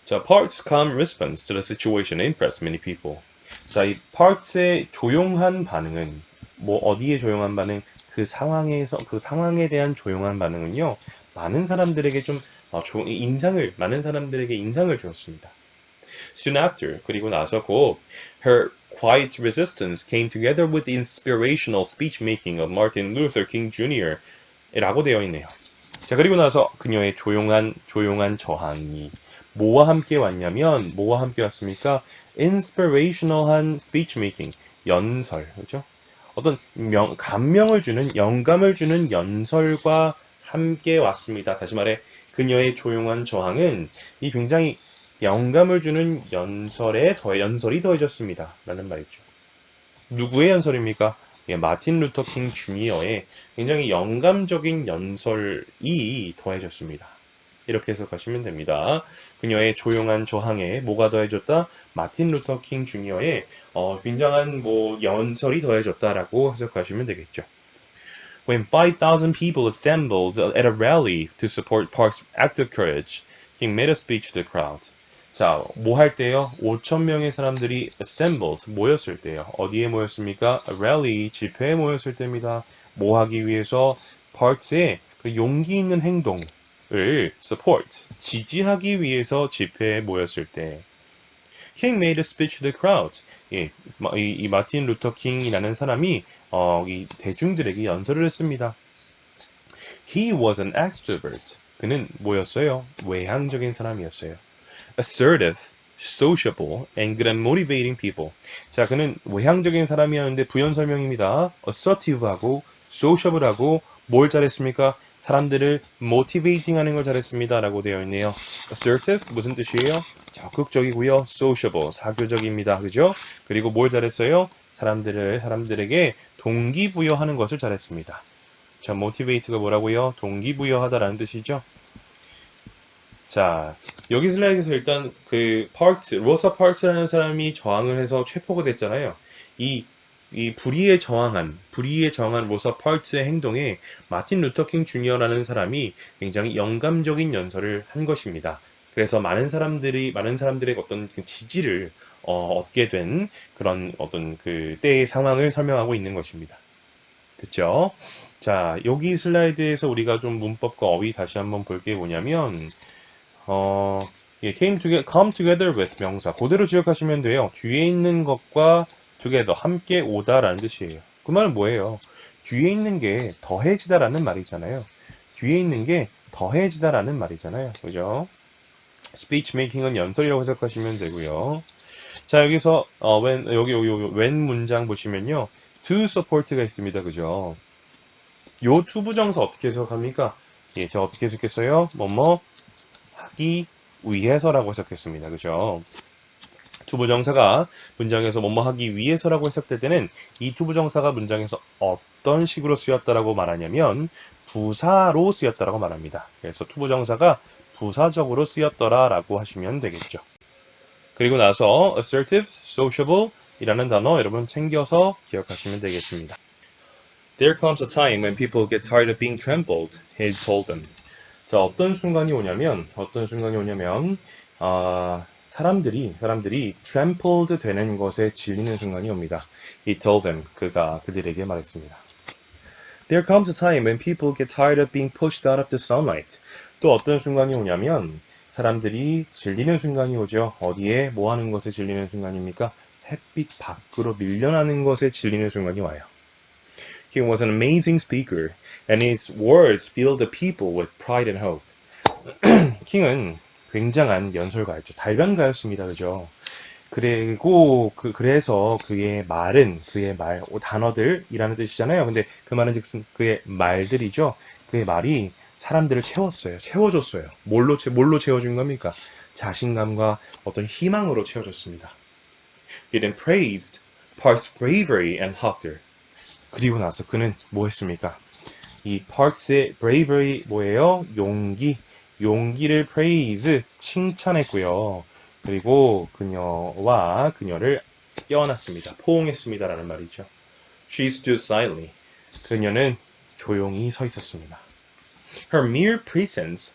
자, Park's calm response to the situation impressed many people. 자, 이 Park의 조용한 반응은 뭐 어디에 조용한 반응? 그 상황에 대한 조용한 반응은요. 많은 사람들에게 좀 많은 사람들에게 인상을 주었습니다. Soon after, 그리고 나서 곧 her quiet resistance came together with the inspirational speech making of Martin Luther King Jr. 라고 되어 있네요. 자, 그리고 나서 그녀의 조용한 저항이 뭐와 함께 왔냐면, 뭐와 함께 왔습니까? inspirational한 speech making, 연설, 그죠? 어떤 감명을 주는, 영감을 주는 연설과 함께 왔습니다. 다시 말해, 그녀의 조용한 저항은 이 굉장히 영감을 주는 연설이 더해졌습니다. 라는 말이죠. 누구의 연설입니까? 예, 마틴 루터 킹 주니어의 굉장히 영감적인 연설이 더해졌습니다. 이렇게 해석하시면 됩니다. 그녀의 조용한 저항에 뭐가 더해졌다? 마틴 루터 킹 주니어의 굉장한 연설이 더해졌다라고 해석하시면 되겠죠. When 5,000 people assembled at a rally to support Park's active courage, King made a speech to the crowd. 자, 뭐 할 때요? 5천 명의 사람들이 assembled, 모였을 때요. 어디에 모였습니까? A rally, 집회에 모였을 때입니다. 뭐 하기 위해서? Parks의 그 용기 있는 행동을 support, 지지하기 위해서 집회에 모였을 때. King made a speech to the crowd. 예, 이 마틴 루터 킹이라는 사람이 이 대중들에게 연설을 했습니다. He was an extrovert. 그는 뭐였어요? 외향적인 사람이었어요. Assertive, sociable, and good at motivating people. 자, 그는 외향적인 사람이었는데 부연 설명입니다. assertive하고 sociable하고 뭘 잘했습니까? 사람들을 motivating하는 걸 잘했습니다. 라고 되어 있네요. assertive 무슨 뜻이에요? 적극적이고요. sociable 사교적입니다. 그죠? 그리고 뭘 잘했어요? 사람들에게 동기부여하는 것을 잘했습니다. 자, motivate가 뭐라고요? 동기부여하다라는 뜻이죠. 자, 여기 슬라이드에서 일단 로사 파크스라는 사람이 저항을 해서 체포가 됐잖아요. 이 불의에 저항한 로사 파크스의 행동에 마틴 루터 킹 주니어라는 사람이 굉장히 영감적인 연설을 한 것입니다. 그래서 많은 사람들의 어떤 그 지지를 얻게 된 그런 어떤 그때의 상황을 설명하고 있는 것입니다. 그쵸? 자, 여기 슬라이드에서 우리가 좀 문법과 어휘 다시 한번 볼 게 뭐냐면, come together with 명사. 그대로 기억하시면 돼요. 뒤에 있는 것과 together, 함께 오다라는 뜻이에요. 그 말은 뭐예요? 뒤에 있는 게 더해지다라는 말이잖아요. 뒤에 있는 게 더해지다라는 말이잖아요. 그죠? speech making은 연설이라고 해석하시면 되고요. 자, 여기서 when 문장 보시면요. to support가 있습니다. 그죠? 요 투부정사 어떻게 해석합니까? 예, 제가 어떻게 해석했어요? 뭐뭐 하기 위해서라고 해석했습니다. 그죠? 투부정사가 문장에서 뭐뭐 하기 위해서라고 해석될 때는 이 투부정사가 문장에서 어떤 식으로 쓰였다라고 말하냐면 부사로 쓰였다라고 말합니다. 그래서 투부정사가 부사적으로 쓰였더라라고 하시면 되겠죠. 그리고 나서 assertive, sociable 이라는 단어 여러분 챙겨서 기억하시면 되겠습니다. There comes a time when people get tired of being trampled, he told them. 자, 어떤 순간이 오냐면, 사람들이 trampled 되는 것에 질리는 순간이 옵니다. He told them, 그들에게 말했습니다. There comes a time when people get tired of being pushed out of the sunlight. 또 어떤 순간이 오냐면, 사람들이 질리는 순간이 오죠. 어디에, 뭐 하는 것에 질리는 순간입니까? 햇빛 밖으로 밀려나는 것에 질리는 순간이 와요. He was an amazing speaker, and his words filled the people with pride and hope. 킹은 굉장한 연설가였죠. 달변가였습니다. 그죠? 그리고 그래서 그의 단어들이라는 뜻이잖아요. 근데 그 말은 즉슨 그의 말들이죠. 그의 말이 사람들을 채워줬어요. 뭘로 채워준 겁니까? 자신감과 어떤 희망으로 채워줬습니다. He then praised Park's bravery and hugged her. 그리고 나서 그는 뭐 했습니까? 이 Parks의 bravery 뭐예요? 용기를 praise 칭찬했고요. 그리고 그녀를 껴안았습니다. 포옹했습니다라는 말이죠. She stood silently. 그녀는 조용히 서 있었습니다. Her mere presence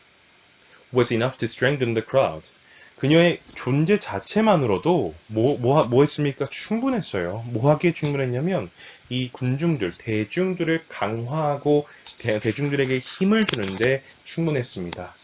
was enough to strengthen the crowd. 그녀의 존재 자체만으로도 뭐 했습니까? 충분했어요. 뭐 하기에 충분했냐면 이 군중들, 대중들을 강화하고 대중들에게 힘을 주는데 충분했습니다.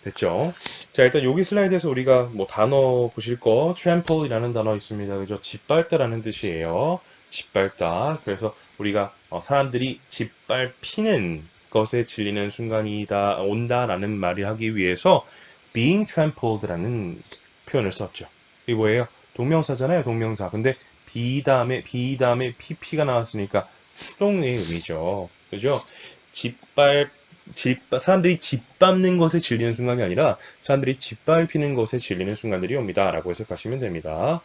됐죠? 자, 일단 여기 슬라이드에서 우리가 뭐 단어 보실 거 trample이라는 단어 있습니다. 그죠? 짓밟다라는 뜻이에요. 짓밟다. 그래서 우리가 사람들이 짓밟히는 것에 질리는 순간이다 온다라는 말을 하기 위해서 being trampled라는 표현을 썼죠. 이게 뭐예요? 동명사잖아요. 동명사. 근데 be 다음에 pp가 나왔으니까 수동의 의미죠. 그죠? 짓밟 사람들이 짓밟는 것에 질리는 순간이 아니라 사람들이 짓밟히는 것에 질리는 순간들이 옵니다. 라고 해석하시면 됩니다.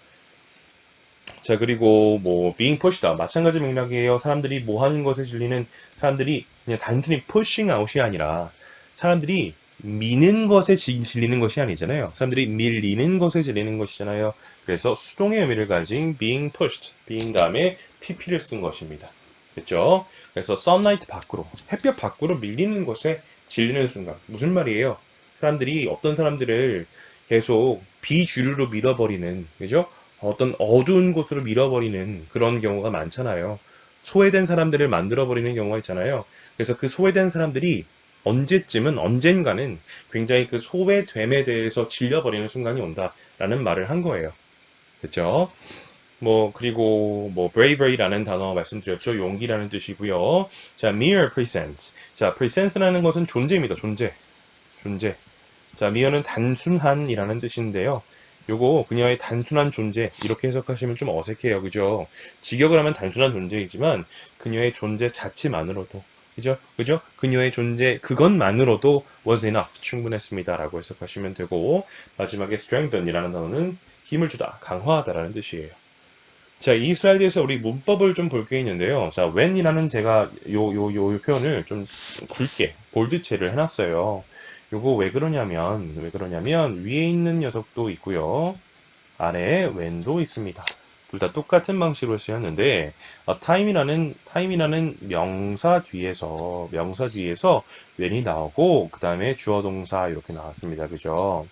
자, 그리고 뭐 being pushed다. 마찬가지 맥락이에요. 사람들이 뭐 하는 것에 질리는 사람들이 그냥 단순히 pushing out이 아니라 사람들이 미는 것에 질리는 것이 아니잖아요. 사람들이 밀리는 것에 질리는 것이잖아요. 그래서 수동의 의미를 가진 being pushed, being 다음에 pp를 쓴 것입니다. 됐죠? 그래서 sunlight 밖으로, 햇볕 밖으로 밀리는 것에 질리는 순간. 무슨 말이에요? 사람들이 어떤 사람들을 계속 비주류로 밀어버리는, 그죠? 어떤 어두운 곳으로 밀어버리는 그런 경우가 많잖아요. 소외된 사람들을 만들어버리는 경우가 있잖아요. 그래서 그 소외된 사람들이 언젠가는 굉장히 그 소외됨에 대해서 질려버리는 순간이 온다라는 말을 한 거예요. 그렇죠? 뭐 그리고 뭐 bravery라는 단어 말씀드렸죠. 용기라는 뜻이고요. 자, mere presence. 자, presence라는 것은 존재입니다. 존재. 자, mere는 단순한이라는 뜻인데요. 요거 그녀의 단순한 존재 이렇게 해석하시면 좀 어색해요. 그죠? 직역을 하면 단순한 존재이지만 그녀의 존재 자체만으로도 그죠? 그녀의 존재 그것만으로도 was enough 충분했습니다라고 해석하시면 되고 마지막에 strengthen이라는 단어는 힘을 주다, 강화하다라는 뜻이에요. 자, 이 슬라이드에서 우리 문법을 좀 볼 게 있는데요. 자, when이라는 제가 요 표현을 좀 굵게 볼드체를 해놨어요. 요거 왜 그러냐면 위에 있는 녀석도 있고요. 아래에 when도 있습니다. 둘 다 똑같은 방식으로 쓰였는데 time이라는 명사 뒤에서 when이 나오고 그 다음에 주어 동사 이렇게 나왔습니다. 그죠?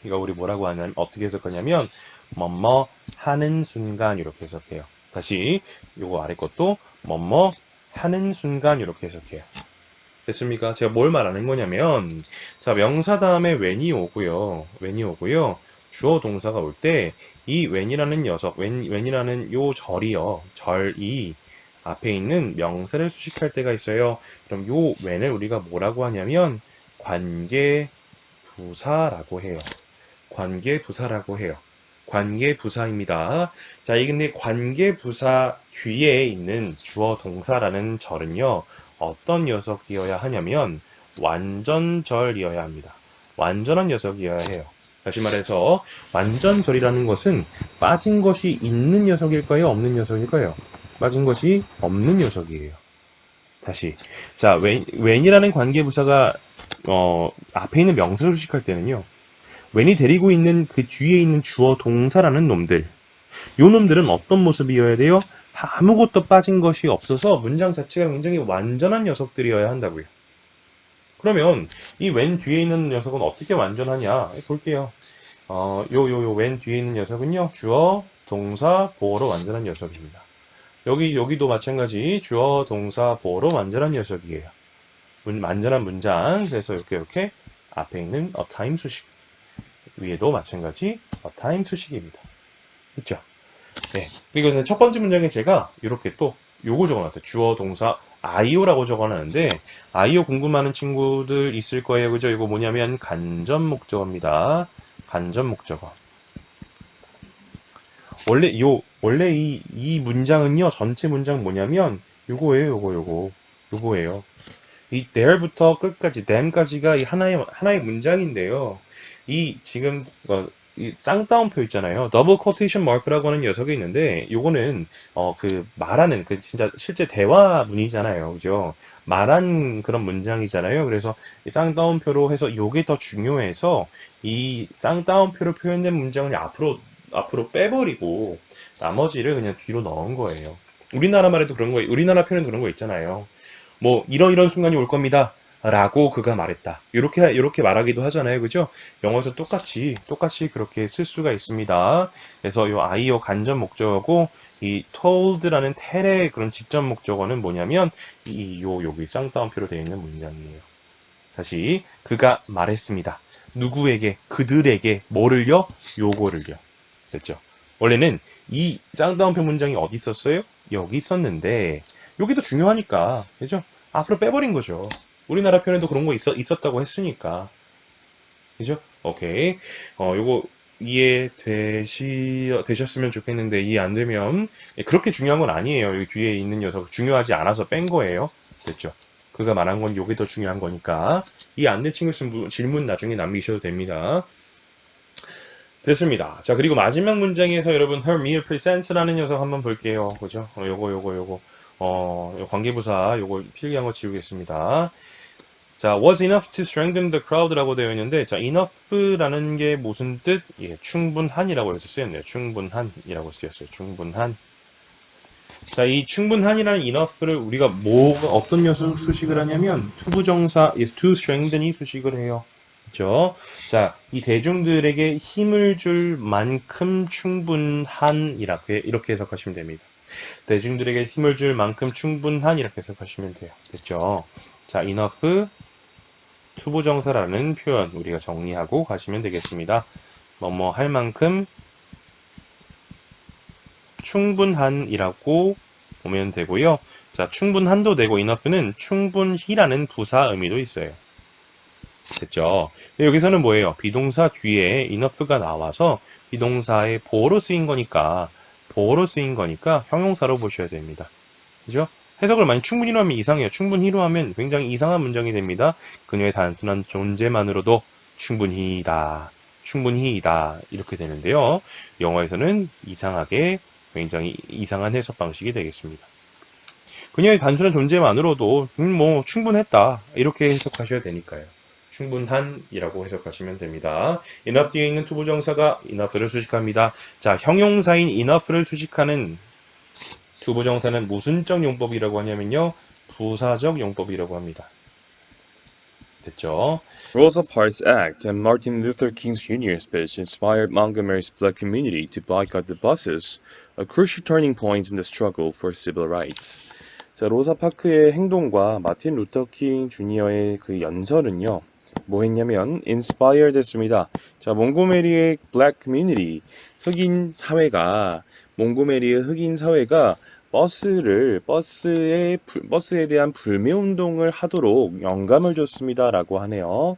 이거 우리 뭐라고 하냐면 어떻게 해석하냐면 뭐뭐 하는 순간 이렇게 해석해요. 다시 요거 아래 것도 뭐뭐 하는 순간 이렇게 해석해요. 됐습니까? 제가 뭘 말하는 거냐면 자, 명사 다음에 when이 오고요. 주어 동사가 올 때 이 when이라는 녀석, when이라는 요 절이 앞에 있는 명사를 수식할 때가 있어요. 그럼 요 when을 우리가 뭐라고 하냐면 관계 부사라고 해요. 관계부사라고 해요. 관계부사입니다. 자, 이 근데 관계부사 뒤에 있는 주어 동사라는 절은요, 어떤 녀석이어야 하냐면, 완전절이어야 합니다. 완전한 녀석이어야 해요. 다시 말해서, 완전절이라는 것은 빠진 것이 있는 녀석일까요? 없는 녀석일까요? 빠진 것이 없는 녀석이에요. 다시. 자, when이라는 관계부사가, 앞에 있는 명사를 수식할 때는요, 웬이 데리고 있는 그 뒤에 있는 주어 동사라는 놈들. 요 놈들은 어떤 모습이어야 돼요? 아무것도 빠진 것이 없어서 문장 자체가 굉장히 완전한 녀석들이어야 한다고요. 그러면 이 웬 뒤에 있는 녀석은 어떻게 완전하냐? 볼게요. 웬 뒤에 있는 녀석은요. 주어, 동사, 보어로 완전한 녀석입니다. 여기도 마찬가지 주어, 동사, 보어로 완전한 녀석이에요. 완전한 문장. 그래서 이렇게 앞에 있는 a time 수식. 위에도 마찬가지 time 수식입니다. 그렇죠? 네. 그리고 첫 번째 문장에 제가 이렇게 또 요거 적어놨어요. 주어 동사 IO라고 적어놨는데 IO 궁금하는 친구들 있을 거예요. 그죠? 이거 뭐냐면 간접 목적어입니다. 간접 목적어. 원래 이 문장은요. 전체 문장 뭐냐면 요거예요. 이 there부터 끝까지 then까지가 이 하나의 문장인데요. 이 지금 이 쌍따옴표 있잖아요. 더블 코테이션 마크라고 하는 녀석이 있는데 요거는 그 말하는 그 진짜 실제 대화문이잖아요. 그죠? 말한 그런 문장이잖아요. 그래서 이 쌍따옴표로 해서 요게 더 중요해서 이 쌍따옴표로 표현된 문장을 앞으로 빼버리고 나머지를 그냥 뒤로 넣은 거예요. 우리나라 말에도 그런 거, 우리나라 표현도 그런 거 있잖아요. 뭐 이런 순간이 올 겁니다. 라고 그가 말했다. 이렇게 말하기도 하잖아요. 그죠? 영어에서 똑같이 그렇게 쓸 수가 있습니다. 그래서 요 I어 간접 목적어고 이 told라는 텔의 그런 직접 목적어는 뭐냐면 여기 쌍따옴표로 되어 있는 문장이에요. 다시 그가 말했습니다. 누구에게? 그들에게 뭐를요? 요거를요. 됐죠? 원래는 이 쌍따옴표 문장이 어디 있었어요? 여기 있었는데 여기도 중요하니까 그죠? 앞으로 빼버린 거죠. 우리나라 편에도 그런 거 있었다고 했으니까 그죠? 오케이. 요거 되셨으면 좋겠는데 이해 안 되면 그렇게 중요한 건 아니에요. 여기 뒤에 있는 녀석 중요하지 않아서 뺀 거예요. 됐죠? 그가 말한 건 요게 더 중요한 거니까 이해 안 된 친구 있으면 질문 나중에 남기셔도 됩니다. 됐습니다. 자, 그리고 마지막 문장에서 여러분 her meal presents라는 녀석 한번 볼게요. 그죠? 요거. 요 관계부사 요거 필기한 거 지우겠습니다. 자, was enough to strengthen the crowd라고 되어 있는데, 자, enough라는 게 무슨 뜻? 예, 충분한이라고 해서 쓰였네요. 충분한이라고 쓰였어요. 충분한. 자, 이 충분한이라는 enough를 우리가 어떤 녀석 수식을 하냐면, 투부정사 is to strengthen이 수식을 해요. 그죠? 자, 이 대중들에게 힘을 줄 만큼 충분한 이렇게 해석하시면 됩니다. 대중들에게 힘을 줄 만큼 충분한 이렇게 해석하시면 돼요. 됐죠? 자, enough 투부정사라는 표현 우리가 정리하고 가시면 되겠습니다. 뭐뭐 할 만큼 충분한이라고 보면 되고요. 자, 충분한도 되고 enough는 충분히라는 부사 의미도 있어요. 됐죠? 여기서는 뭐예요? 비동사 뒤에 enough가 나와서 비동사의 보어로 쓰인 거니까 형용사로 보셔야 됩니다. 그죠? 해석을 많이 충분히로 하면 이상해요. 충분히로 하면 굉장히 이상한 문장이 됩니다. 그녀의 단순한 존재만으로도 충분히다 이렇게 되는데요. 영어에서는 굉장히 이상한 해석 방식이 되겠습니다. 그녀의 단순한 존재만으로도 뭐 충분했다 이렇게 해석하셔야 되니까요. 충분한이라고 해석하시면 됩니다. enough 뒤에 있는 투부정사가 enough를 수식합니다. 자, 형용사인 enough를 수식하는 투부정사는 무슨적 용법이라고 하냐면요. 부사적 용법이라고 합니다. 됐죠? Rosa Parks' act and Martin Luther King Jr.'s speech inspired Montgomery's black community to boycott the buses, a crucial turning point in the struggle for civil rights. 자, 로사 파크의 행동과 마틴 루터 킹 주니어의 그 연설은요, 뭐 했냐면, inspire 됐습니다. 자, 몽고메리의 black community, 몽고메리의 흑인 사회가 버스에 대한 불매 운동을 하도록 영감을 줬습니다. 라고 하네요.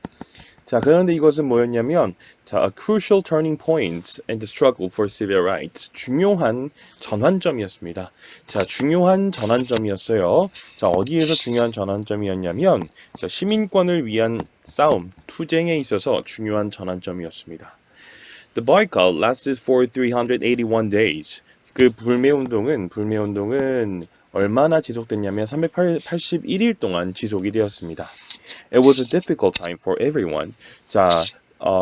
자, 그런데 이것은 뭐였냐면, 자, a crucial turning point in the struggle for civil rights. 중요한 전환점이었습니다. 자, 중요한 전환점이었어요. 자, 어디에서 중요한 전환점이었냐면, 자, 시민권을 위한 싸움, 투쟁에 있어서 중요한 전환점이었습니다. The boycott lasted for 381 days. 그 불매 운동은 얼마나 지속됐냐면 381일 동안 지속이 되었습니다. It was a difficult time for everyone. 자,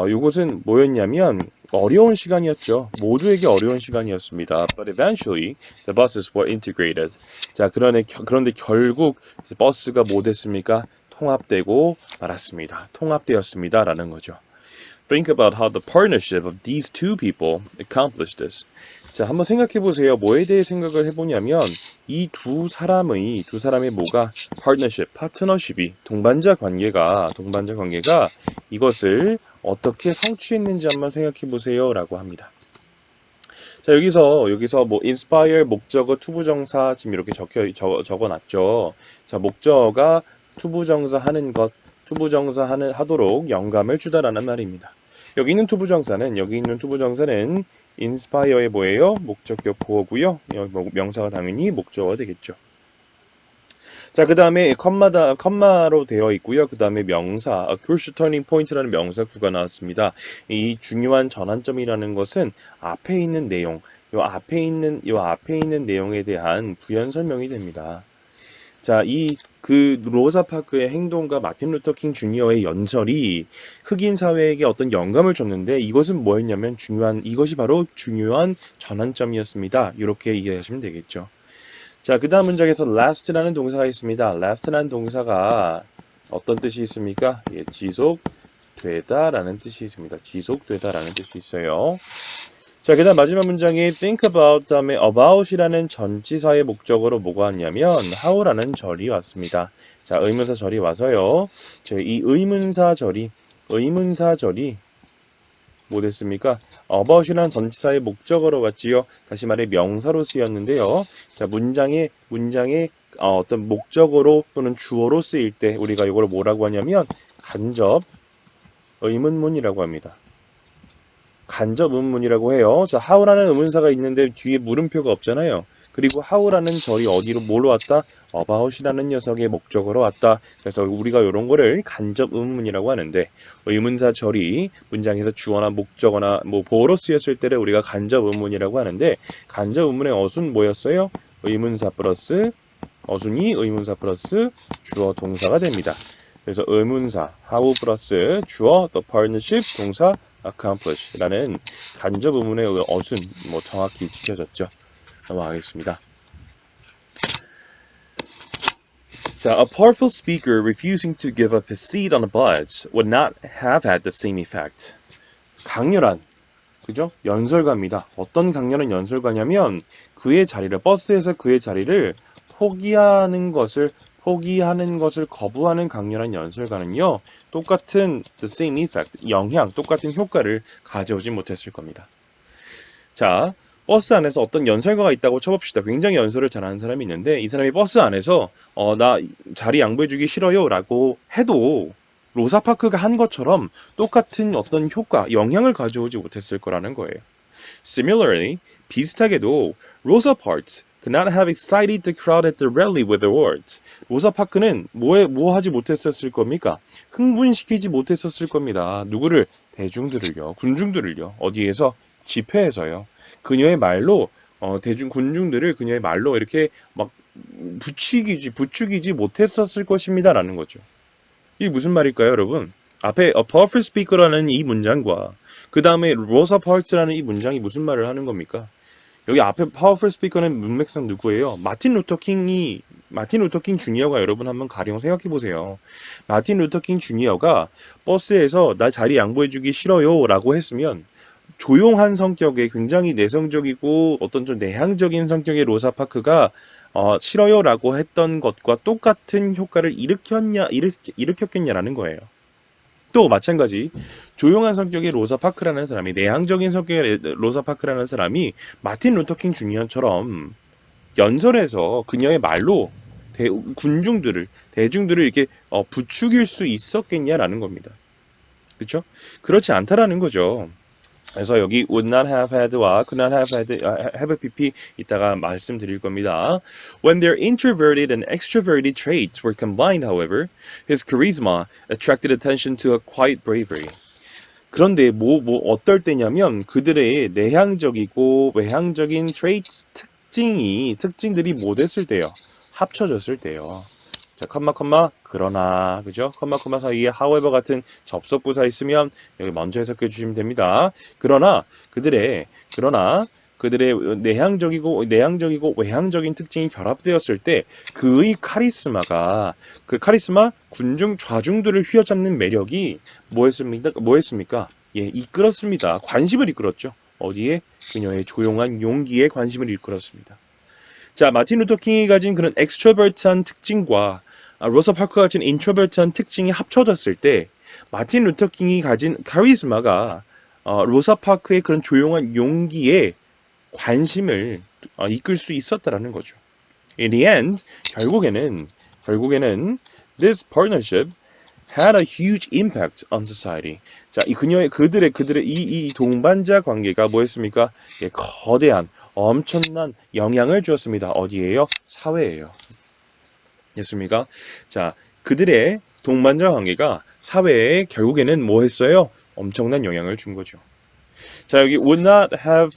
이것은 뭐였냐면 어려운 시간이었죠. 모두에게 어려운 시간이었습니다. But eventually, the buses were integrated. 자, 그런데 결국 버스가 뭐 됐습니까? 통합되었습니다라는 거죠. Think about how the partnership of these two people accomplished this. 자, 한번 생각해 보세요. 뭐에 대해 생각을 해보냐면 이 두 사람의 뭐가 파트너십이 동반자 관계가 이것을 어떻게 성취했는지 한번 생각해 보세요라고 합니다. 자, 여기서 뭐 inspire 목적어 투부정사 지금 이렇게 적어놨죠. 자, 목적어가 하도록 영감을 주다라는 말입니다. 여기 있는 투부정사는 inspire의 뭐예요? 목적격 보어고요. 명사가 당연히 목적어가 되겠죠. 자, 그 다음에 컴마로 되어 있고요. 그 다음에 명사, a crucial turning point라는 명사 구가 나왔습니다. 이 중요한 전환점이라는 것은 앞에 있는 내용, 요 앞에 있는 내용에 대한 부연 설명이 됩니다. 자, 로사 파크의 행동과 마틴 루터 킹 주니어의 연설이 흑인 사회에게 어떤 영감을 줬는데 이것은 뭐였냐면 이것이 바로 중요한 전환점이었습니다. 이렇게 이해하시면 되겠죠. 자, 그 다음 문장에서 last라는 동사가 있습니다. last라는 동사가 어떤 뜻이 있습니까? 예, 지속되다라는 뜻이 있습니다. 지속되다라는 뜻이 있어요. 자, 그다음 마지막 문장에 think about 다음에 about이라는 전치사의 목적어로 뭐가 왔냐면 how라는 절이 왔습니다. 자, 의문사 절이 와서요. 저희 이 의문사 절이 뭐 됐습니까? about이라는 전치사의 목적어로 왔지요. 다시 말해 명사로 쓰였는데요. 자, 문장에 어떤 목적어로 또는 주어로 쓰일 때 우리가 이걸 뭐라고 하냐면 간접 의문문이라고 합니다. 간접 의문문이라고 해요. 자, how라는 의문사가 있는데 뒤에 물음표가 없잖아요. 그리고 how라는 절이 어디로 뭘로 왔다? about이라는 녀석의 목적어로 왔다. 그래서 우리가 이런 거를 간접 의문문이라고 하는데 의문사 절이 문장에서 주어나 목적어나 뭐 보어로 쓰였을 때를 우리가 간접 의문이라고 하는데 간접 의문의 어순 뭐였어요? 의문사 플러스 어순이 의문사 플러스 주어 동사가 됩니다. 그래서 의문사 how 플러스 주어 the partnership 동사 accomplish라는 간접 의문의 어순 뭐 정확히 지켜졌죠. 넘어가겠습니다. 자, a powerful speaker refusing to give up his seat on the bus would not have had the same effect. 강렬한 그죠? 연설가입니다. 어떤 강렬한 연설가냐면 그의 자리를 버스에서 그의 자리를 포기하는 것을 거부하는 강렬한 연설가는요. 똑같은 the same effect, 똑같은 효과를 가져오지 못했을 겁니다. 자, 버스 안에서 어떤 연설가가 있다고 쳐봅시다. 굉장히 연설을 잘하는 사람이 있는데 이 사람이 버스 안에서 나 자리 양보해주기 싫어요 라고 해도 로사파크가 한 것처럼 똑같은 어떤 효과, 영향을 가져오지 못했을 거라는 거예요. Similarly, 비슷하게도 Rosa Parks could not have excited the crowd at the rally with her words. 로사 파크는 뭐 하지 못했었을 겁니까? 흥분시키지 못했었을 겁니다. 누구를? 대중들을요. 군중들을요. 어디에서? 집회에서요. 그녀의 말로 군중들을 그녀의 말로 이렇게 막 부추기지 못했었을 것입니다라는 거죠. 이게 무슨 말일까요, 여러분? 앞에 a powerful speaker라는 이 문장과 그 다음에 Rosa Parks라는 이 문장이 무슨 말을 하는 겁니까? 여기 앞에 powerful speaker는 문맥상 누구예요? 마틴 루터 킹 주니어가 여러분 한번 가령 생각해 보세요. 마틴 루터 킹 주니어가 버스에서 나 자리 양보해주기 싫어요라고 했으면 조용한 성격의 굉장히 내성적이고 어떤 좀 내향적인 성격의 로사 파크가 싫어요라고 했던 것과 똑같은 효과를 일으켰겠냐라는 거예요. 또 마찬가지 조용한 성격의 로사 파크라는 사람이 내향적인 성격의 로사 파크라는 사람이 마틴 루터킹 주니어처럼 연설에서 그녀의 말로 대중들을 이렇게 부추길 수 있었겠냐라는 겁니다. 그렇죠? 그렇지 않다라는 거죠. 그래서 여기 would not have had와 could not have pp 이따가 말씀드릴 겁니다. When their introverted and extroverted traits were combined, however, his charisma attracted attention to a quiet bravery. 그런데 어떨 때냐면 그들의 내향적이고 외향적인 traits 특징들이 뭐 됐을 때요? 합쳐졌을 때요. 자, 그러나, 그죠? 사이에 however 같은 접속부사 있으면 여기 먼저 해석해 주시면 됩니다. 그러나 그들의 내향적이고 외향적인 특징이 결합되었을 때 그의 그 카리스마 좌중들을 휘어잡는 매력이 뭐했습니까? 예, 이끌었습니다. 관심을 이끌었죠. 어디에? 그녀의 조용한 용기에 관심을 이끌었습니다. 자, 마틴 루터 킹이 가진 그런 엑스트로버트한 특징과 로사 파크가 가진 인트로버트한 특징이 합쳐졌을 때 마틴 루터 킹이 가진 카리스마가 로사 파크의 그런 조용한 용기에 관심을 이끌 수 있었다라는 거죠. In the end, 결국에는 this partnership had a huge impact on society. 자, 그들의 이 동반자 관계가 뭐였습니까? 예, 거대한 엄청난 영향을 주었습니다. 어디예요? 사회예요. 됐습니까? 자, 그들의 동반자 관계가 사회에 결국에는 뭐 했어요? 엄청난 영향을 준 거죠. 자, 여기 would not have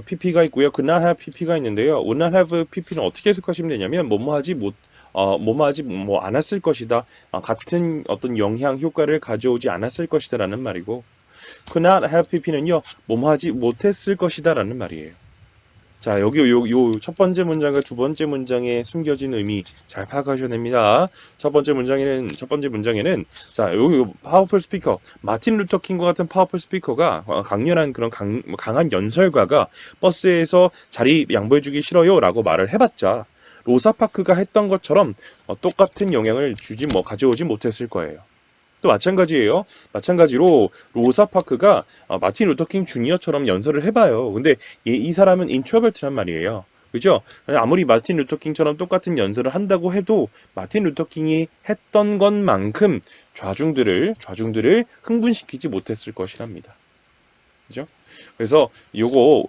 pp가 있고요. could not have pp가 있는데요. would not have pp는 어떻게 해석하시면 되냐면 않았을 것이다. 같은 어떤 영향 효과를 가져오지 않았을 것이다라는 말이고 could not have pp는요. 하지 못했을 것이다라는 말이에요. 자, 여기 요 첫 번째 문장과 두 번째 문장에 숨겨진 의미 잘 파악하셔야 됩니다. 첫 번째 문장에는 자, 요 파워풀 스피커, 마틴 루터 킹과 같은 파워풀 스피커가 강렬한 그런 강한 연설가가 버스에서 자리 양보해주기 싫어요라고 말을 해봤자 로사 파크가 했던 것처럼 똑같은 영향을 가져오지 못했을 거예요. 또 마찬가지예요. 마찬가지로 로사 파크가 마틴 루터킹 주니어처럼 연설을 해봐요. 근데 이 사람은 인트로버트란 말이에요. 그죠? 아무리 마틴 루터킹처럼 똑같은 연설을 한다고 해도 마틴 루터킹이 했던 것만큼 좌중들을 흥분시키지 못했을 것이랍니다. 그죠? 그래서 요거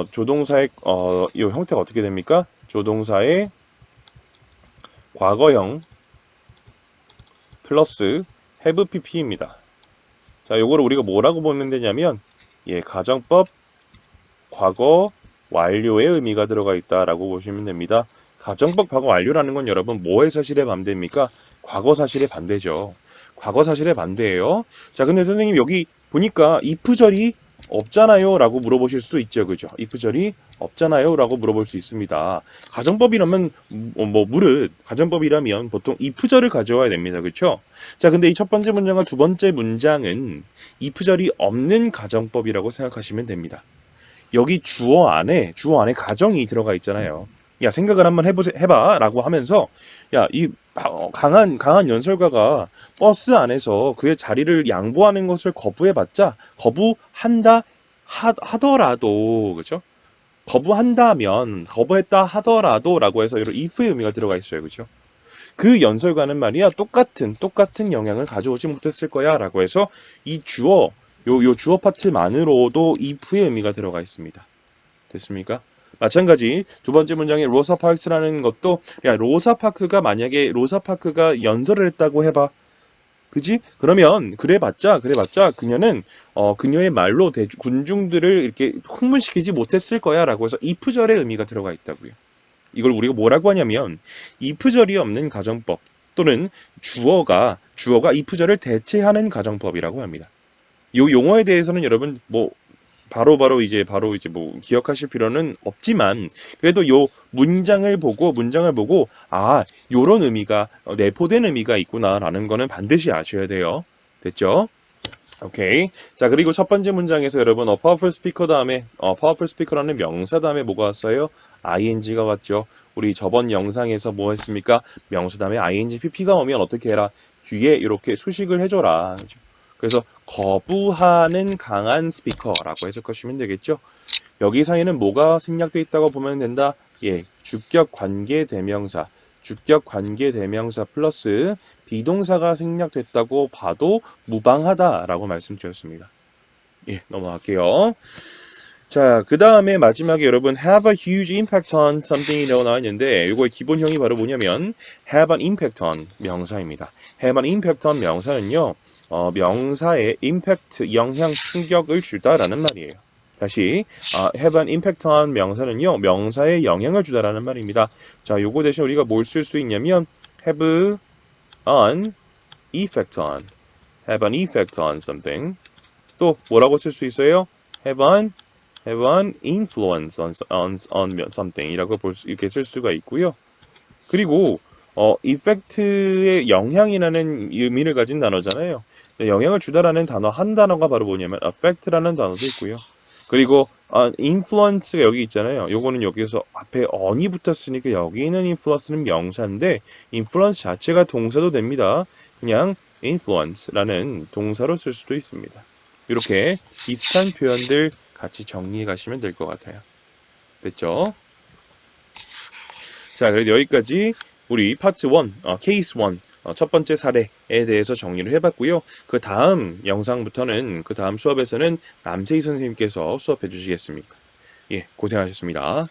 조동사의 요 형태가 어떻게 됩니까? 조동사의 과거형 플러스 have pp입니다. 자, 요거를 우리가 뭐라고 보면 되냐면 가정법 과거 완료의 의미가 들어가 있다라고 보시면 됩니다. 가정법 과거 완료라는 건 여러분 뭐의 사실의 반대입니까? 과거 사실의 반대죠. 과거 사실의 반대예요. 자, 근데 선생님 여기 보니까 if절이 없잖아요 라고 물어보실 수 있죠. 그죠? if절이 없잖아요 라고 물어볼 수 있습니다. 가정법이라면 가정법이라면 보통 if절을 가져와야 됩니다. 그렇죠? 자, 근데 이 첫 번째 문장과 두 번째 문장은 if절이 없는 가정법이라고 생각하시면 됩니다. 여기 주어 안에 가정이 들어가 있잖아요. 야, 생각을 한번 해봐 라고 하면서 이 강한 연설가가 버스 안에서 그의 자리를 양보하는 것을 거부해봤자 하더라도 그죠? 거부했다 하더라도 라고 해서 이런 if의 의미가 들어가 있어요. 그죠? 그 연설가는 말이야 똑같은 영향을 가져오지 못했을 거야 라고 해서 이 주어 요 주어 파트만으로도 if의 의미가 들어가 있습니다. 됐습니까? 마찬가지 두 번째 문장에 로사 파크스라는 것도 로사 파크가 연설을 했다고 해봐. 그지? 그러면 그래봤자 그녀는 그녀의 말로 군중들을 이렇게 흥분시키지 못했을 거야 라고 해서 if절의 의미가 들어가 있다고요. 이걸 우리가 뭐라고 하냐면 if절이 없는 가정법 또는 주어가 if절을 대체하는 가정법이라고 합니다. 이 용어에 대해서는 여러분 바로 기억하실 필요는 없지만 그래도 요 문장을 보고 요런 의미가 내포된 의미가 있구나라는 거는 반드시 아셔야 돼요. 됐죠? 오케이. 자, 그리고 첫 번째 문장에서 여러분 powerful speaker 다음에 powerful speaker라는 명사 다음에 뭐가 왔어요? ing가 왔죠. 우리 저번 영상에서 뭐 했습니까? 명사 다음에 ing pp가 오면 어떻게 해라? 뒤에 이렇게 수식을 해줘라. 그래서 거부하는 강한 스피커라고 해석하시면 되겠죠. 여기 사이에는 뭐가 생략되어 있다고 보면 된다. 주격 관계 대명사 플러스 비동사가 생략됐다고 봐도 무방하다라고 말씀드렸습니다. 넘어갈게요. 자, 그 다음에 마지막에 여러분 have a huge impact on something이라고 나와 있는데 이거의 기본형이 바로 뭐냐면 have an impact on 명사입니다. have an impact on 명사는요. 명사의 impact, 영향, 충격을 주다라는 말이에요. 다시 have an impact on 명사는요. 명사에 영향을 주다라는 말입니다. 자, 요거 대신 우리가 뭘 쓸 수 있냐면 have an effect on something. 또 뭐라고 쓸 수 있어요? have an influence on something 이라고 이렇게 쓸 수가 있고요. 그리고 effect의 영향이라는 의미를 가진 단어잖아요. 영향을 주다라는 단어 한 단어가 바로 뭐냐면 affect라는 단어도 있고요. 그리고 influence가 여기 있잖아요. 요거는 여기서 앞에 on이 붙었으니까 여기 있는 influence는 명사인데 influence 자체가 동사도 됩니다. 그냥 influence라는 동사로 쓸 수도 있습니다. 이렇게 비슷한 표현들 같이 정리해 가시면 될 것 같아요. 됐죠? 자, 그래도 여기까지 우리 파트 1, 케이스 1, 첫 번째 사례에 대해서 정리를 해봤고요. 그 다음 영상부터는, 그 다음 수업에서는 남세희 선생님께서 수업해 주시겠습니다. 고생하셨습니다.